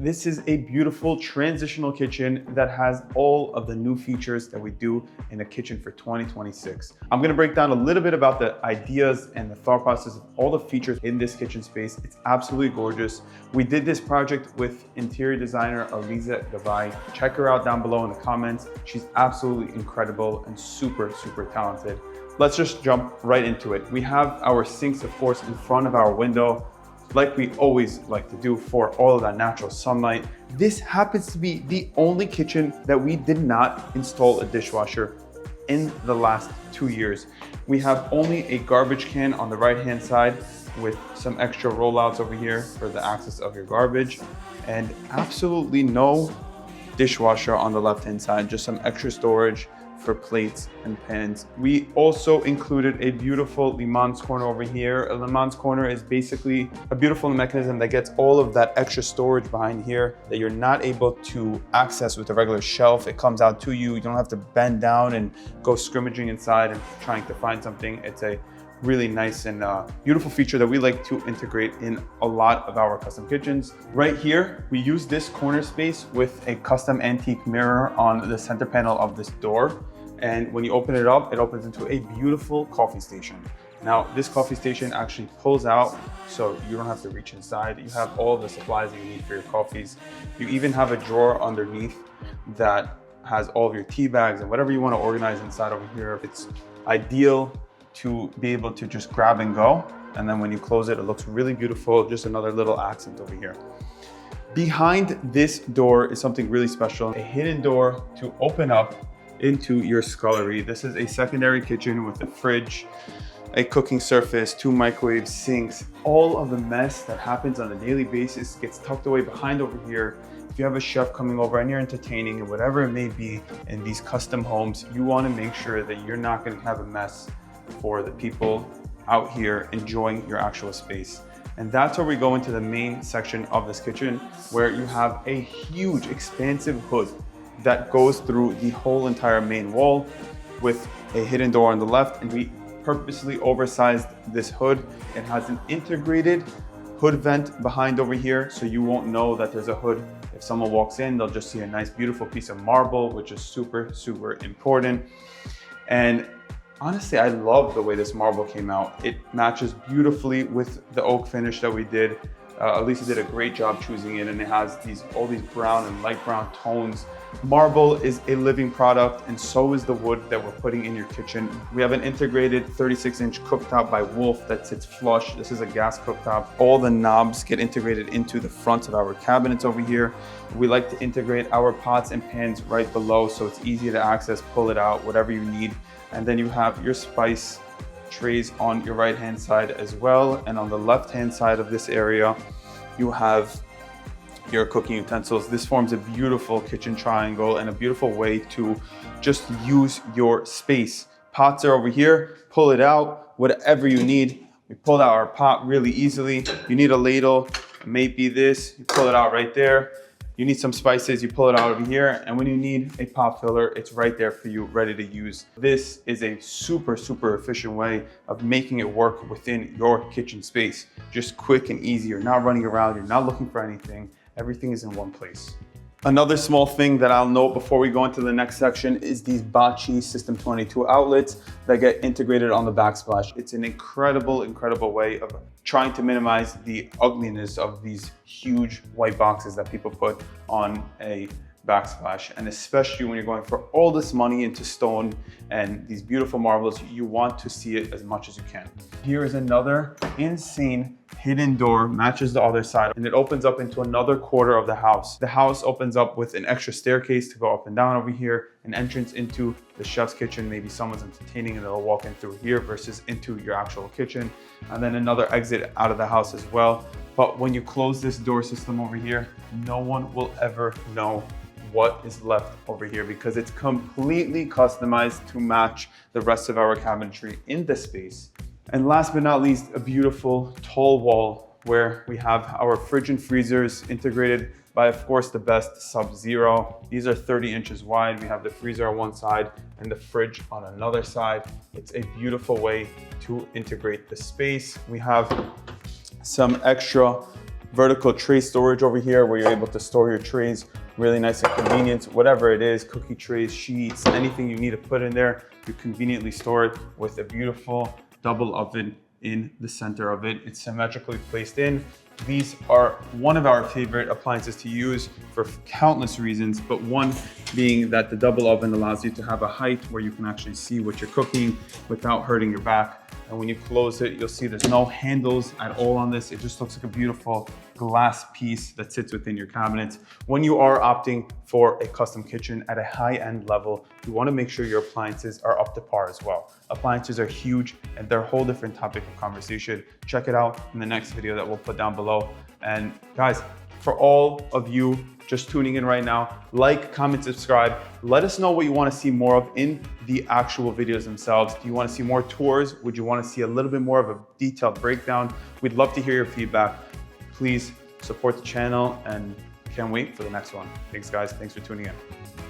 This is a beautiful transitional kitchen that has all of the new features that we do in a kitchen for 2026. I'm gonna break down a little bit about the ideas and the thought process of all the features in this kitchen space. It's absolutely gorgeous. We did this project with interior designer Aliza Gavai. Check her out down below in the comments. She's absolutely incredible and super, super talented. Let's just jump right into it. We have our sinks, of course, in front of our window, like we always like to do for all of that natural sunlight. This happens to be the only kitchen that we did not install a dishwasher in the last 2 years. We have only a garbage can on the right-hand side with some extra rollouts over here for the access of your garbage, and absolutely no dishwasher on the left-hand side, just some extra storage for plates and pans. We also included a beautiful Lemans corner over here. A Lemans corner is basically a beautiful mechanism that gets all of that extra storage behind here that you're not able to access with a regular shelf. It comes out to you. You don't have to bend down and go scrimmaging inside and trying to find something. It's a really nice and beautiful feature that we like to integrate in a lot of our custom kitchens. Right here, we use this corner space with a custom antique mirror on the center panel of this door. And when you open it up, it opens into a beautiful coffee station. Now, this coffee station actually pulls out, so you don't have to reach inside. You have all the supplies that you need for your coffees. You even have a drawer underneath that has all of your tea bags and whatever you want to organize inside over here. It's ideal to be able to just grab and go. And then when you close it, it looks really beautiful. Just another little accent over here. Behind this door is something really special, a hidden door to open up into your scullery. This is a secondary kitchen with a fridge, a cooking surface, 2 microwaves, sinks. All of the mess that happens on a daily basis gets tucked away behind over here. If you have a chef coming over and you're entertaining and whatever it may be in these custom homes, you want to make sure that you're not going to have a mess for the people out here enjoying your actual space. And that's where we go into the main section of this kitchen, where you have a huge expansive hood that goes through the whole entire main wall with a hidden door on the left. And we purposely oversized this hood. It has an integrated hood vent behind over here, so you won't know that there's a hood. If someone walks in, they'll just see a nice beautiful piece of marble, which is super, super important. And honestly, I love the way this marble came out. It matches beautifully with the oak finish that we did. Aliza did a great job choosing it, and it has all these brown and light brown tones. Marble is a living product, and so is the wood that we're putting in your kitchen. We have an integrated 36-inch cooktop by Wolf that sits flush. This is a gas cooktop. All the knobs get integrated into the fronts of our cabinets over here. We like to integrate our pots and pans right below, so it's easy to access, pull it out, whatever you need. And then you have your spice trays on your right-hand side as well. And on the left-hand side of this area, you have your cooking utensils. This forms a beautiful kitchen triangle and a beautiful way to just use your space. Pots are over here, pull it out, whatever you need. We pulled out our pot really easily. You need a ladle, it may be this, you pull it out right there. You need some spices, you pull it out over here. And when you need a pop filler, it's right there for you, ready to use. This is a super, super efficient way of making it work within your kitchen space. Just quick and easy. You're not running around, you're not looking for anything. Everything is in one place. Another small thing that I'll note before we go into the next section is these Bocce System 22 outlets that get integrated on the backsplash. It's an incredible, incredible way of trying to minimize the ugliness of these huge white boxes that people put on a backsplash. And especially when you're going for all this money into stone and these beautiful marbles, you want to see it as much as you can. Here is another insane hidden door, matches the other side, and it opens up into another quarter of the house. The house opens up with an extra staircase to go up and down over here, an entrance into the chef's kitchen. Maybe someone's entertaining and they'll walk in through here versus into your actual kitchen, and then another exit out of the house as well. But when you close this door system over here, no one will ever know what is left over here because it's completely customized to match the rest of our cabinetry in this space. And last but not least, a beautiful tall wall where we have our fridge and freezers integrated by, of course, the best Sub-Zero. These are 30 inches wide. We have the freezer on one side and the fridge on another side. It's a beautiful way to integrate the space. We have some extra vertical tray storage over here where you're able to store your trays really nice and convenient. Whatever it is, cookie trays, sheets, anything you need to put in there, you conveniently store it with a beautiful double oven in the center of it. It's symmetrically placed in. These are one of our favorite appliances to use for countless reasons, but one being that the double oven allows you to have a height where you can actually see what you're cooking without hurting your back. And when you close it, you'll see there's no handles at all on this. It just looks like a beautiful glass piece that sits within your cabinet. When you are opting for a custom kitchen at a high-end level, you want to make sure your appliances are up to par as well. Appliances are huge and they're a whole different topic of conversation. Check it out in the next video that we'll put down below. And guys, for all of you just tuning in right now, like, comment, subscribe. Let us know what you want to see more of in the actual videos themselves. Do you want to see more tours? Would you want to see a little bit more of a detailed breakdown? We'd love to hear your feedback. Please support the channel and can't wait for the next one. Thanks guys, thanks for tuning in.